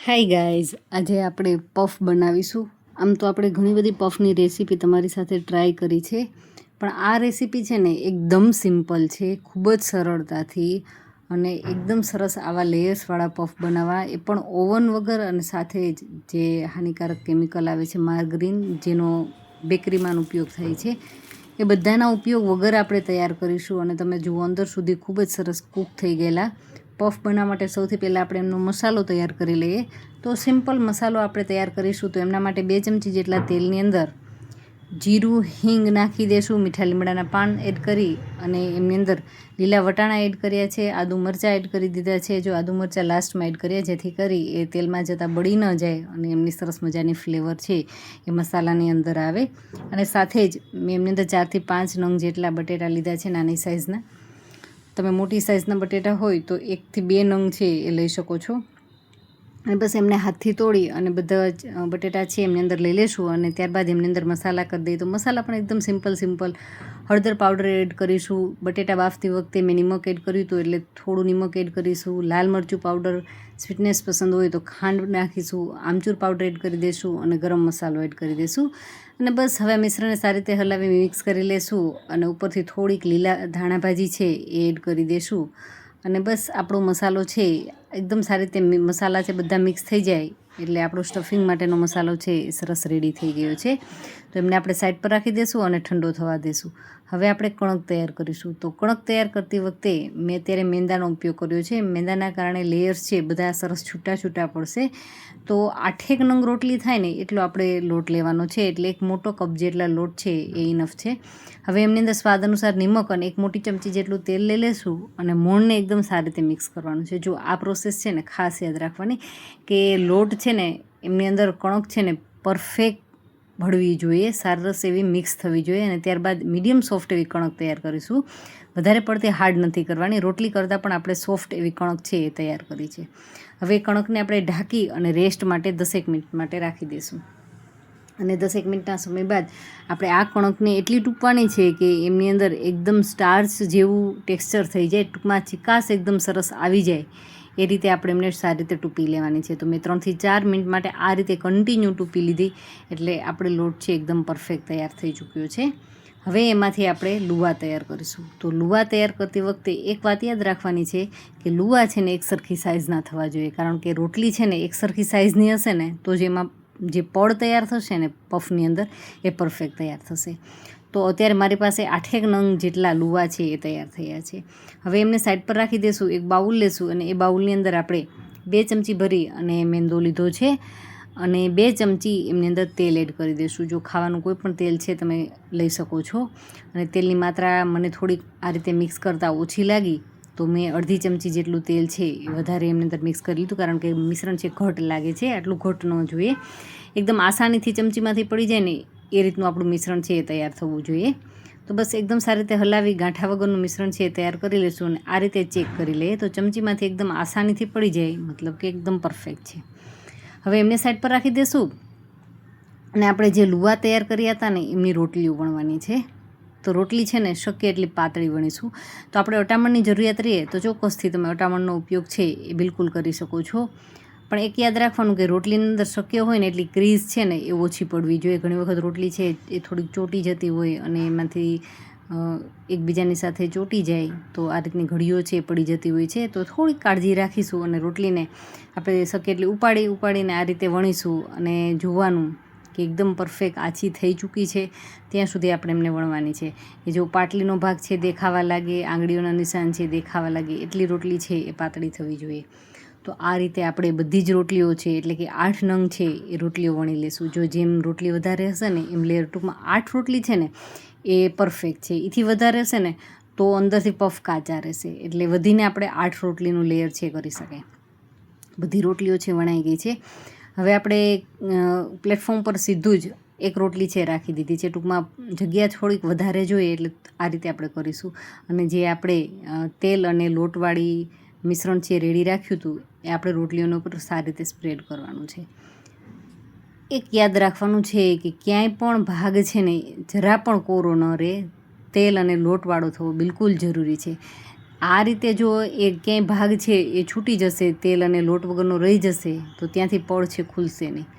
Hi guys, આજે આપણે puff બનાવીશું. આમ તો આપણે ઘણી બધી પફની રેસીપી તમારી સાથે ટ્રાય કરી છે, પણ આ રેસીપી છે ને એકદમ સિમ્પલ છે, ખૂબ જ સરળતાથી અને એકદમ સરસ આવા લેયર્સવાળા પફ બનાવવા, એ પણ ઓવન વગર અને સાથે જ જે હાનિકારક કેમિકલ આવે છે માર્ગરીન, જેનો બેકરીમાં ઉપયોગ થાય છે, એ બધાના ઉપયોગ વગર આપણે તૈયાર કરીશું. અને તમે જુઓ અંદર સુધી ખૂબ જ સરસ કૂક થઈ ગયેલા પફ બનાવવા માટે સૌથી પહેલાં આપણે એમનો મસાલો તૈયાર કરી લઈએ. તો સિમ્પલ મસાલો આપણે તૈયાર કરીશું. તો એમના માટે 2 ચમચી જેટલા તેલની અંદર જીરું, હિંગ નાખી દઈશું, મીઠા લીમડાના પાન એડ કરી અને એમની અંદર લીલા વટાણા એડ કર્યા છે, આદુ મરચાં એડ કરી દીધા છે. જો આદુ મરચાં લાસ્ટમાં એડ કર્યા, જેથી કરી એ તેલમાં જતાં બળી ન જાય અને એમની સરસ મજાની ફ્લેવર છે એ મસાલાની અંદર આવે. અને સાથે જ મેં એમની અંદર 4 થી 5 નંગ જેટલા બટેટા લીધા છે, નાની સાઇઝના. તમે મોટી સાઇઝના બટેટા હોય તો 1 થી 2 નંગ છે એ લઈ શકો છો. અને બસ એમને હાથથી તોડી અને બધા બટેટા છે એમની અંદર લઈ લેશું અને ત્યારબાદ એમની અંદર મસાલા કરી દઈએ. તો મસાલા પણ એકદમ સિમ્પલ હળદર પાવડર એડ કરીશું. બટેટા બાફતી વખતે મેં નિમક એડ કર્યું હતું, એટલે થોડું નિમક એડ કરીશું. લાલ મરચું પાવડર, સ્વીટનેસ પસંદ હોય તો ખાંડ નાખીશું. આમચૂર પાવડર એડ કરી દઈશું અને ગરમ મસાલો એડ કરી દઈશું. અને બસ હવે મિશ્રણને સારી રીતે હલાવી મિક્સ કરી લેશું અને ઉપરથી થોડીક લીલા ધાણા ભાજી છે એ એડ કરી દઈશું. અને બસ આપણો મસાલો છે એકદમ સારી રીતે મસાલા છે બધા મિક્સ થઈ જાય એટલે આપણો સ્ટફિંગ માટેનો મસાલો છે એ સરસ રેડી થઈ ગયો છે. તો એમને આપણે સાઈડ પર રાખી દઈશું અને ઠંડો થવા દઈશું. હવે આપણે કણક તૈયાર કરીશું. તો કણક તૈયાર કરતી વખતે મેં અત્યારે મેંદાનો ઉપયોગ કર્યો છે. મેંદાના કારણે લેયર્સ છે બધા સરસ છૂટા પડશે. તો 8 નંગ રોટલી થાય ને એટલો આપણે લોટ લેવાનો છે, એટલે એક મોટો કપ જેટલા લોટ છે એ ઇનફ છે. હવે એમની અંદર સ્વાદ અનુસાર નિમક અને 1 મોટી ચમચી જેટલું તેલ લઈ લેશું અને મોણને એકદમ સારી રીતે મિક્સ કરવાનું છે. જો આ પ્રોસેસ છે ને ખાસ યાદ રાખવાની કે લોટ છે ને એમની અંદર કણક છે ને પરફેક્ટ ભળવી જોઈએ, સરસ એવી મિક્સ થવી જોઈએ. અને ત્યારબાદ મીડિયમ સોફ્ટ એવી કણક તૈયાર કરીશું. વધારે પડતી હાર્ડ નથી કરવાની. રોટલી કરતાં પણ આપણે સોફ્ટ એવી કણક છે એ તૈયાર કરી છે. હવે કણકને આપણે ઢાંકી અને રેસ્ટ માટે 10 મિનિટ માટે રાખી દઈશું. અને 10 મિનિટના સમય બાદ આપણે આ કણકને એટલી ટૂંપવાની છે કે એમની અંદર એકદમ સ્ટાર્ચ જેવું ટેક્સચર થઈ જાય, ટૂંકમાં ચિકાસ એકદમ સરસ આવી જાય એ રીતે આપણે એમને સારી રીતે ટૂંપી લેવાની છે. તો મેં 3 થી 4 મિનિટ માટે આ રીતે કન્ટિન્યુ ટૂંપી લીધી એટલે આપણે લોટ છે એકદમ પરફેક્ટ તૈયાર થઈ ચૂક્યો છે. હવે એમાંથી આપણે લુવા તૈયાર કરીશું. તો લુવા તૈયાર કરતી વખતે એક વાત યાદ રાખવાની છે કે લુવા છે ને એક સરખી સાઇઝના થવા જોઈએ, કારણ કે રોટલી છે ને એક સરખી સાઇઝની હશે ને તો જ એમાં જે પડ તૈયાર થશે ને પફની અંદર એ પરફેક્ટ તૈયાર થશે. તો અત્યારે મારી પાસે 8 નંગ જેટલા લુવા છે એ તૈયાર થયા છે. હવે એમને સાઈડ પર રાખી દઈશું. એક બાઉલ લેશું અને એ બાઉલની અંદર આપણે 2 ચમચી ભરી અને મેંદો લીધો છે અને 2 ચમચી એમની અંદર તેલ એડ કરી દઈશું. જો ખાવાનું કોઈ પણ તેલ છે તમે લઈ શકો છો. અને તેલની માત્રા મને થોડીક આ રીતે મિક્સ કરતાં ઓછી લાગી તો મેં 1/2 ચમચી જેટલું તેલ છે એ વધારે એમની અંદર મિક્સ કરી લીધું, કારણ કે મિશ્રણ છે ઘટ લાગે છે. આટલું ઘટ ન જોઈએ, એકદમ આસાનીથી ચમચીમાંથી પડી જાય ને એ રીતનું આપણું મિશ્રણ છે એ તૈયાર થવું જોઈએ. તો બસ એકદમ સારી રીતે હલાવી ગાંઠા વગરનું મિશ્રણ છે એ તૈયાર કરી લઈશું અને આ રીતે ચેક કરી લઈએ તો ચમચીમાંથી એકદમ આસાનીથી પડી જાય, મતલબ કે એકદમ પરફેક્ટ છે. હવે એમને સાઈડ પર રાખી દઈશું અને આપણે જે લુવા તૈયાર કર્યા હતા ને એમની રોટલીઓ વણવાની છે. તો રોટલી છે ને શક્ય એટલી પાતળી વણીશું. તો આપણે અટામણની જરૂરિયાત રહીએ તો ચોક્કસથી તમે અટામણનો ઉપયોગ છે એ બિલકુલ કરી શકો છો. પણ એક યાદ રાખવાનું કે રોટલીની અંદર શક્ય હોય ને એટલી ક્રીઝ છે ને એ ઓછી પડવી જોઈએ. ઘણી વખત રોટલી છે એ થોડીક ચોટી જતી હોય અને એમાંથી એકબીજાની સાથે ચોટી જાય તો આ રીતની ઘડીઓ છે એ પડી જતી હોય છે. તો થોડીક કાળજી રાખીશું અને રોટલીને આપણે શક્ય એટલી ઉપાડીને આ રીતે વણીશું અને જોવાનું કે એકદમ પરફેક્ટ આછી થઈ ચૂકી છે ત્યાં સુધી આપણે એમને વણવાની છે. એ જો પાટલીનો ભાગ છે દેખાવા લાગે, આંગળીઓના નિશાન છે દેખાવા લાગે એટલી રોટલી છે એ પાતળી થવી જોઈએ. તો આ રીતે આપણે બધી જ રોટલીઓ છે એટલે કે 8 નંગ છે એ રોટલીઓ વણી લેશું. જો જેમ રોટલી વધારે હશે ને એમ લેયર, ટૂંકમાં 8 રોટલી છે ને એ પરફેક્ટ છે. એથી વધારે હશે ને તો અંદરથી પફ કાચા રહેશે, એટલે વધીને આપણે 8 રોટલીનું લેયર છે કરી શકાય. બધી રોટલીઓ છે વણાઈ ગઈ છે. હવે આપણે પ્લેટફોર્મ પર સીધું જ એક રોટલી છે રાખી દીધી છે. ટૂંકમાં જગ્યા થોડીક વધારે જોઈએ એટલે આ રીતે આપણે કરીશું. અને જે આપણે તેલ અને લોટવાળી મિશ્રણ છે રેડી રાખ્યું હતું એ આપણે રોટલીઓના ઉપર સારી રીતે સ્પ્રેડ કરવાનું છે. એક યાદ રાખવાનું છે કે ક્યાંય પણ ભાગ છે ને જરા પણ કોરો ન રહે, તેલ અને લોટવાળો થવો બિલકુલ જરૂરી છે. આ રીતે જો એ ક્યાંય ભાગ છે એ છૂટી જશે, તેલ અને લોટ વગરનો રહી જશે, તો ત્યાંથી પડ છે ખુલશે નહીં.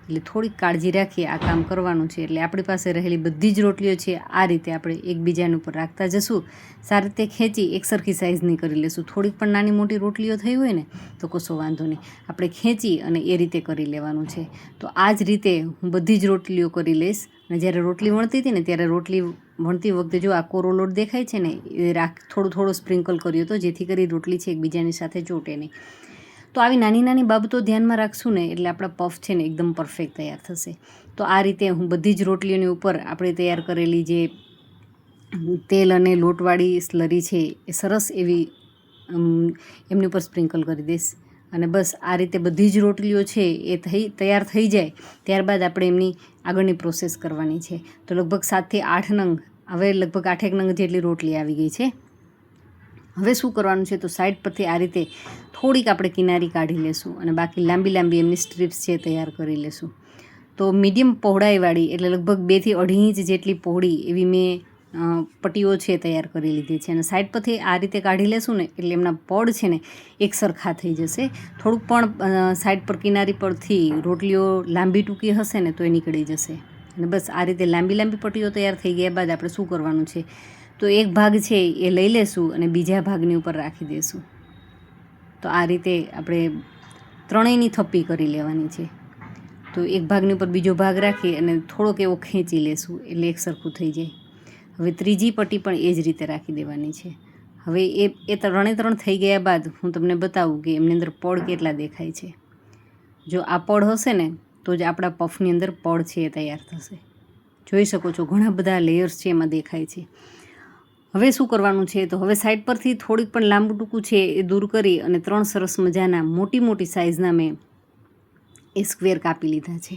એટલે થોડીક કાળજી રાખી આ કામ કરવાનું છે. એટલે આપણી પાસે રહેલી બધી જ રોટલીઓ છે આ રીતે આપણે એકબીજાની ઉપર રાખતા જશું. સારી રીતે ખેંચી એકસરખી સાઇઝની કરી લેશું. થોડીક પણ નાની મોટી રોટલીઓ થઈ હોય ને તો કશો વાંધો નહીં, આપણે ખેંચી અને એ રીતે કરી લેવાનું છે. તો આ જ રીતે હું બધી જ રોટલીઓ કરી લઈશ. અને જ્યારે રોટલી વણતી હતી ને ત્યારે રોટલી વણતી વખતે જો આ કોરો લોટ દેખાય છે ને એ થોડું સ્પ્રિંકલ કર્યો હતો, જેથી કરી રોટલી છે એકબીજાની સાથે ચોટે નહીં. તો આવી નાની નાની બાબતો ધ્યાનમાં રાખશું ને એટલે આપણા પફ છે ને એકદમ પરફેક્ટ તૈયાર થશે. તો આ રીતે હું બધી જ રોટલીઓની ઉપર આપણે તૈયાર કરેલી જે તેલ અને લોટવાળી સ્લરી છે એ સરસ એવી એમની ઉપર સ્પ્રિંકલ કરી દઈશ. અને બસ આ રીતે બધી જ રોટલીઓ છે એ તૈયાર થઈ જાય ત્યારબાદ આપણે એમની આગળની પ્રોસેસ કરવાની છે. તો લગભગ 7થી 8 નંગ, હવે લગભગ 8 નંગ જેટલી રોટલી આવી ગઈ છે. હવે શું કરવાનું છે તો સાઈડ પરથી આ રીતે થોડીક આપણે કિનારી કાઢી લેશું અને બાકી લાંબી લાંબી એમની સ્ટ્રીપ્સ છે તૈયાર કરી લેશું. તો મીડિયમ પહોળાઈવાળી એટલે લગભગ 2 થી 2.5 ઇંચ જેટલી પહોળી એવી મેં પટ્ટીઓ છે તૈયાર કરી લીધી છે. અને સાઈડ પરથી આ રીતે કાઢી લેશું ને એટલે એમના પડ છે ને એક સરખા થઈ જશે. થોડુંક પણ સાઈડ પર કિનારી પરથી રોટલીઓ લાંબી ટૂંકી હશે ને તો એ નીકળી જશે. અને બસ આ રીતે લાંબી લાંબી પટ્ટીઓ તૈયાર થઈ ગયા બાદ આપણે શું કરવાનું છે તો એક ભાગ છે એ લઈ લેશું અને બીજા ભાગની ઉપર રાખી દઈશું. તો આ રીતે આપણે ત્રણેયની થપ્પી કરી લેવાની છે. તો એક ભાગની ઉપર બીજો ભાગ રાખી અને થોડોક એવો ખેંચી લેશું એટલે એક સરખું થઈ જાય. હવે ત્રીજી પટ્ટી પણ એ જ રીતે રાખી દેવાની છે. હવે એ ત્રણે થઈ ગયા બાદ હું તમને બતાવું કે એમની અંદર પડ કેટલા દેખાય છે. જો આ પડ હશે ને તો જ આપણા પફની અંદર પડ છે એ તૈયાર થશે. જોઈ શકો છો ઘણા બધા લેયર્સ છે એમાં દેખાય છે. હવે શું કરવાનું છે તો હવે સાઈડ પરથી થોડીક પણ લાંબુ ટૂંકું છે એ દૂર કરી અને 3 સરસ મજાના મોટી સાઇઝના મેં એ સ્ક્વેર કાપી લીધા છે.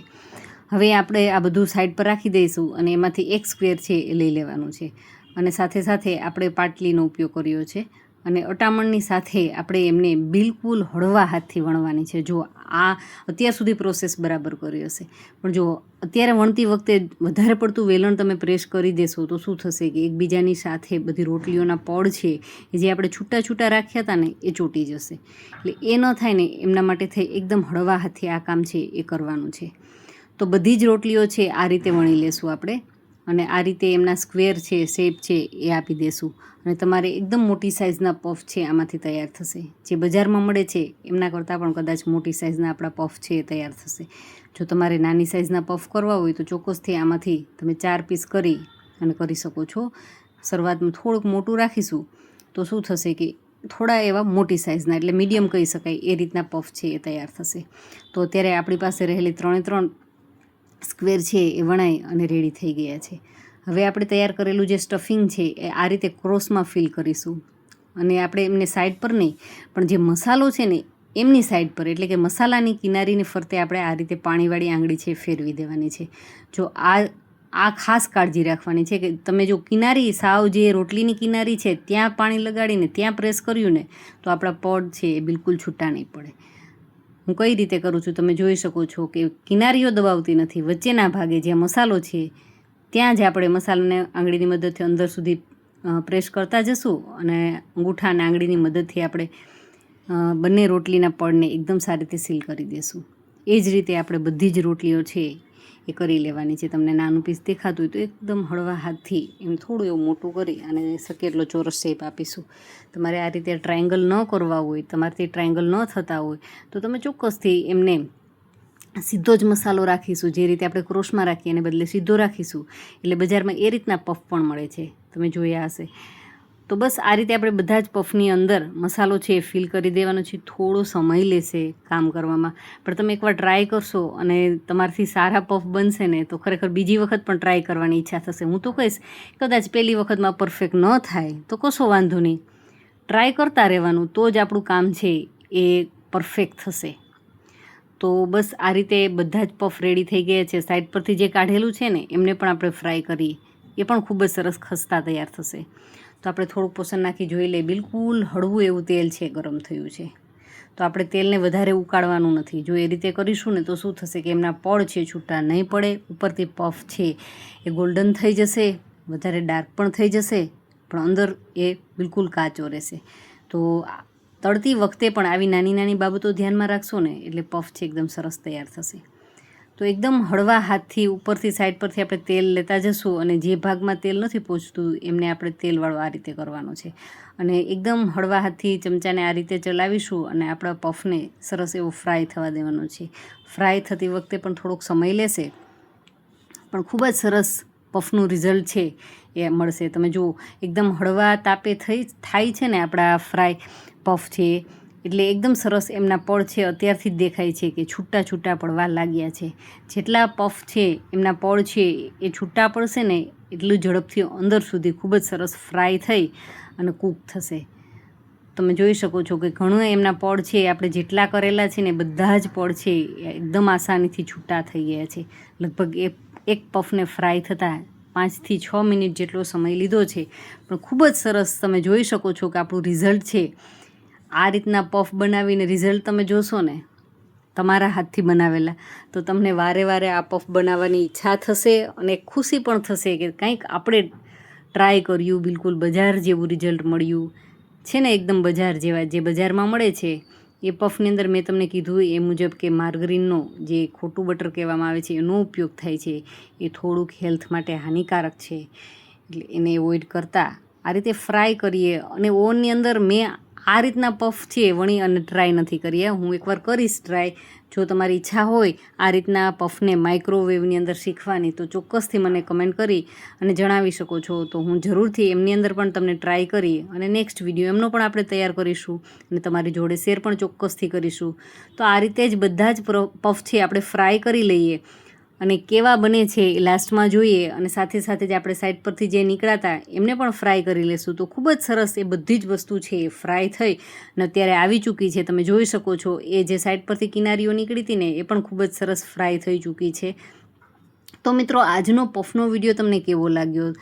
હવે આપણે આ બધું સાઈડ પર રાખી દઈશું અને એમાંથી એક સ્ક્વેર છે એ લઈ લેવાનું છે. અને સાથે સાથે આપણે પાટલીનો ઉપયોગ કર્યો છે અને અટામણની સાથે આપણે એમને બિલકુલ હળવા હાથથી વણવાની છે. જો આ અત્યાર સુધી પ્રોસેસ બરાબર કરી હશે, પણ જો અત્યારે વણતી વખતે વધારે પડતું વેલણ તમે પ્રેસ કરી દેશો તો શું થશે કે એકબીજાની સાથે બધી રોટલીઓના પડ છે એ જે આપણે છૂટા રાખ્યા હતા ને એ ચોંટી જશે. એટલે એ ન થાય ને એમના માટે થઈ એકદમ હળવા હાથથી આ કામ છે એ કરવાનું છે. તો બધી જ રોટલીઓ છે આ રીતે વણી લેશું આપણે અને આ રીતે એમના સ્ક્વેર છે શેપ છે એ આપી દેશું. અને તમારે એકદમ મોટી સાઇઝના પફ છે આમાંથી તૈયાર થશે. જે બજારમાં મળે છે એમના કરતાં પણ કદાચ મોટી સાઇઝના આપણા પફ છે એ તૈયાર થશે. જો તમારે નાની સાઇઝના પફ કરવા હોય તો ચોક્કસથી આમાંથી તમે 4 પીસ કરી અને કરી શકો છો. શરૂઆતમાં થોડુંક મોટું રાખીશું તો શું થશે કે થોડા એવા મોટી સાઇઝના એટલે મીડિયમ કહી શકાય એ રીતના પફ છે એ તૈયાર થશે. તો અત્યારે આપણી પાસે રહેલી 3 સ્ક્વેર છે એ વણાઈ અને રેડી થઈ ગયા છે. હવે આપણે તૈયાર કરેલું જે સ્ટફિંગ છે એ આ રીતે ક્રોસમાં ફિલ કરીશું અને આપણે એમને સાઈડ પર નહીં પણ જે મસાલો છે ને એમની સાઈડ પર એટલે કે મસાલાની કિનારીની ફરતે આપણે આ રીતે પાણીવાળી આંગળી છે ફેરવી દેવાની છે. જો આ ખાસ કાળજી રાખવાની છે કે તમે જો કિનારી સાવ જે રોટલીની કિનારી છે ત્યાં પાણી લગાડીને ત્યાં પ્રેસ કર્યું ને તો આપણા પડ છે એ બિલકુલ છૂટા નહીં પડે. હું કઈ રીતે કરું છું તમે જોઈ શકો છો કે કિનારીઓ દબાવતી નથી, વચ્ચેના ભાગે જ્યાં મસાલો છે ત્યાં જ આપણે મસાલાને આંગળીની મદદથી અંદર સુધી પ્રેસ કરતા જશું અને અંગૂઠા અને આંગળીની મદદથી આપણે બંને રોટલીના પડને એકદમ સારી રીતે સીલ કરી દઈશું. એ જ રીતે આપણે બધી જ રોટલીઓ છે એ કરી લેવાની છે. તમને નાનું પીસ દેખાતું હોય તો એકદમ હળવા હાથથી એમ થોડું એવું મોટું કરી અને શક્ય એટલો ચોરસ શેપ આપીશું. તમારે આ રીતે ટ્રાયેંગલ ન કરવા હોય, તમારાથી ટ્રાયેંગલ ન થતા હોય તો તમે ચોક્કસથી એમને સીધો જ મસાલો રાખીશું. જે રીતે આપણે ક્રોસમાં રાખીએ એને બદલે સીધો રાખીશું એટલે બજારમાં એ રીતના પફ પણ મળે છે, તમે જોયા હશે. તો બસ આ રીતે આપણે બધા જ પફની અંદર મસાલો છે એ ફિલ કરી દેવાનો છે. થોડો સમય લેશે કામ કરવામાં, પણ તમે એકવાર ટ્રાય કરશો અને તમારાથી સારા પફ બનશે ને તો ખરેખર બીજી વખત પણ ટ્રાય કરવાની ઈચ્છા થશે. હું તો કહીશ કદાચ પહેલી વખતમાં પરફેક્ટ ન થાય તો કશો વાંધો નહીં, ટ્રાય કરતા રહેવાનું તો જ આપણું કામ છે એ પરફેક્ટ થશે. તો બસ આ રીતે બધા જ પફ રેડી થઈ ગયા છે. સાઈડ પરથી જે કાઢેલું છે ને એમને પણ આપણે ફ્રાય કરીએ, એ પણ ખૂબ જ સરસ ખસ્તા તૈયાર થશે. તો આપણે થોડુંક પોષણ નાખી જોઈ લઈએ. બિલકુલ હળવું એવું તેલ છે ગરમ થયું છે. તો આપણે તેલને વધારે ઉકાળવાનું નથી. જો એ રીતે કરીશું ને તો શું થશે કે એમના પડ છે છૂટા નહીં પડે, ઉપરથી પફ છે એ ગોલ્ડન થઈ જશે, વધારે ડાર્ક પણ થઈ જશે પણ અંદર એ બિલકુલ કાચો રહેશે. તો તળતી વખતે પણ આવી નાની નાની બાબતો ધ્યાનમાં રાખશો ને એટલે પફ છે એકદમ સરસ તૈયાર થશે. તો એકદમ હળવા હાથથી ઉપરથી સાઈડ પરથી આપણે તેલ લેતા જશું અને જે ભાગમાં તેલ નથી પહોંચતું એમને આપણે તેલવાળો આ રીતે કરવાનો છે અને એકદમ હળવા હાથથી ચમચાને આ રીતે ચલાવીશું અને આપણા પફને સરસ એવો ફ્રાય થવા દેવાનો છે. ફ્રાય થતી વખતે પણ થોડોક સમય લેશે પણ ખૂબ જ સરસ પફનું રિઝલ્ટ છે એ મળશે. તમે જુઓ એકદમ હળવા તાપે થાય છે ને આપણા ફ્રાય પફ છે એટલે એકદમ સરસ એમના પડ છે અત્યારથી જ દેખાય છે કે છૂટા છૂટા પડવા લાગ્યા છે. જેટલા પફ છે એમના પડ છે એ છૂટા પડશે ને એટલું ઝડપથી અંદર સુધી ખૂબ જ સરસ ફ્રાય થઈ અને કૂક થશે. તમે જોઈ શકો છો કે ઘણું એમના પડ છે આપણે જેટલા કરેલા છે ને બધા જ પડ છે એકદમ આસાનીથી છૂટા થઈ ગયા છે. લગભગ એક પફને ફ્રાય થતાં 5 થી 6 મિનિટ જેટલો સમય લીધો છે પણ ખૂબ જ સરસ તમે જોઈ શકો છો કે આપણું રિઝલ્ટ છે. આ રીતના પફ બનાવીને રિઝલ્ટ તમે જોશો ને તમારા હાથથી બનાવેલા તો તમને વારે વારે આ પફ બનાવવાની ઈચ્છા થશે અને ખુશી પણ થશે કે કંઈક આપણે ટ્રાય કર્યું, બિલકુલ બજાર જેવું રિઝલ્ટ મળ્યું છે ને એકદમ બજાર જેવા જે બજારમાં મળે છે એ પફની અંદર મેં તમને કીધું એ મુજબ કે માર્ગરીનનો જે ખોટું બટર કહેવામાં આવે છે એનો ઉપયોગ થાય છે. એ થોડુંક હેલ્થ માટે હાનિકારક છે એટલે એને એવોઇડ કરતાં આ રીતે ફ્રાય કરીએ અને ઓવનની અંદર મેં આ રીતના પફ છે વણી અને ટ્રાય નથી કરીએ. હું એકવાર કરીશ ટ્રાય. જો તમારી ઈચ્છા હોય આ રીતના પફને માઇક્રોવેવની અંદર શીખવાની તો ચોક્કસથી મને કમેન્ટ કરી અને જણાવી શકો છો. તો હું જરૂરથી એમની અંદર પણ તમને ટ્રાય કરી અને નેક્સ્ટ વિડીયો એમનો પણ આપણે તૈયાર કરીશું અને તમારી જોડે શેર પણ ચોક્કસથી કરીશું. તો આ રીતે જ બધા જ પફ છે આપણે ફ્રાય કરી લઈએ અને કેવા બને છે એ લાસ્ટમાં જોઈએ અને સાથે સાથે જ આપણે સાઈડ પરથી જે નીકળાતા એમને પણ ફ્રાય કરી લેશું. તો ખૂબ જ સરસ એ બધી જ વસ્તુ છે એ ફ્રાય થઈ અને અત્યારે આવી ચૂકી છે. તમે જોઈ શકો છો એ જે સાઈડ પરથી કિનારીઓ નીકળી હતી ને એ પણ ખૂબ જ સરસ ફ્રાય થઈ ચૂકી છે. તો મિત્રો આજનો પફનો વિડીયો તમને કેવો લાગ્યો?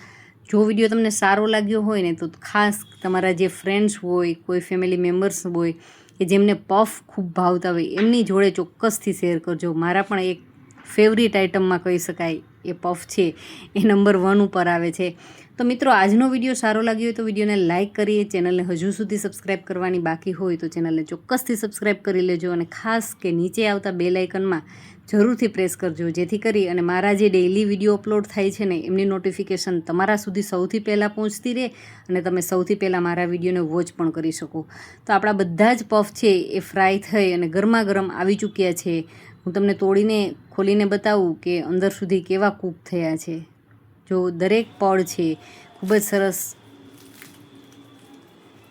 જો વિડીયો તમને સારો લાગ્યો હોય ને તો ખાસ તમારા જે ફ્રેન્ડ્સ હોય, કોઈ ફેમિલી મેમ્બર્સ હોય કે જેમને પફ ખૂબ ભાવતા હોય એમની જોડે ચોક્કસથી શેર કરજો. મારા પણ એક ફેવરિટ આઇટમમાં કહી શકાય એ પફ છે એ નંબર 1 ઉપર આવે છે. તો મિત્રો આજનો વિડીયો સારો લાગ્યો હોય તો વિડીયોને લાઇક કરી, ચેનલને હજુ સુધી સબસ્ક્રાઈબ કરવાની બાકી હોય તો ચેનલને ચોક્કસથી સબસ્ક્રાઈબ કરી લેજો અને ખાસ કે નીચે આવતા બેલ આઇકનમાં જરૂરથી પ્રેસ કરજો જેથી કરી અને મારા જે ડેઇલી વિડીયો અપલોડ થાય છે ને એમની નોટિફિકેશન તમારા સુધી સૌથી પહેલાં પહોંચતી રહે અને તમે સૌથી પહેલાં મારા વિડીયોને વોચ પણ કરી શકો. તો આપણા બધા જ પફ છે એ ફ્રાય થઈ અને ગરમા ગરમ આવી ચૂક્યા છે. હું તમને તોડીને ખોલીને બતાવું કે અંદર સુધી કેવા કૂક થયા છે. જો દરેક પડ છે ખૂબ જ સરસ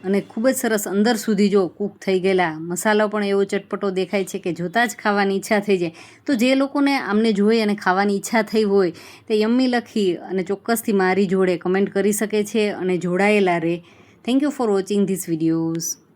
અને ખૂબ જ સરસ અંદર સુધી જો કૂક થઈ ગયેલા. મસાલો પણ એવો ચટપટો દેખાય છે કે જોતાં જ ખાવાની ઈચ્છા થઈ જાય. તો જે લોકોને આમને જોઈ અને ખાવાની ઈચ્છા થઈ હોય તે યમ્મી લખી અને ચોક્કસથી મારી જોડે કમેન્ટ કરી શકે છે અને જોડાયેલા રહે. Thank you for watching this videos.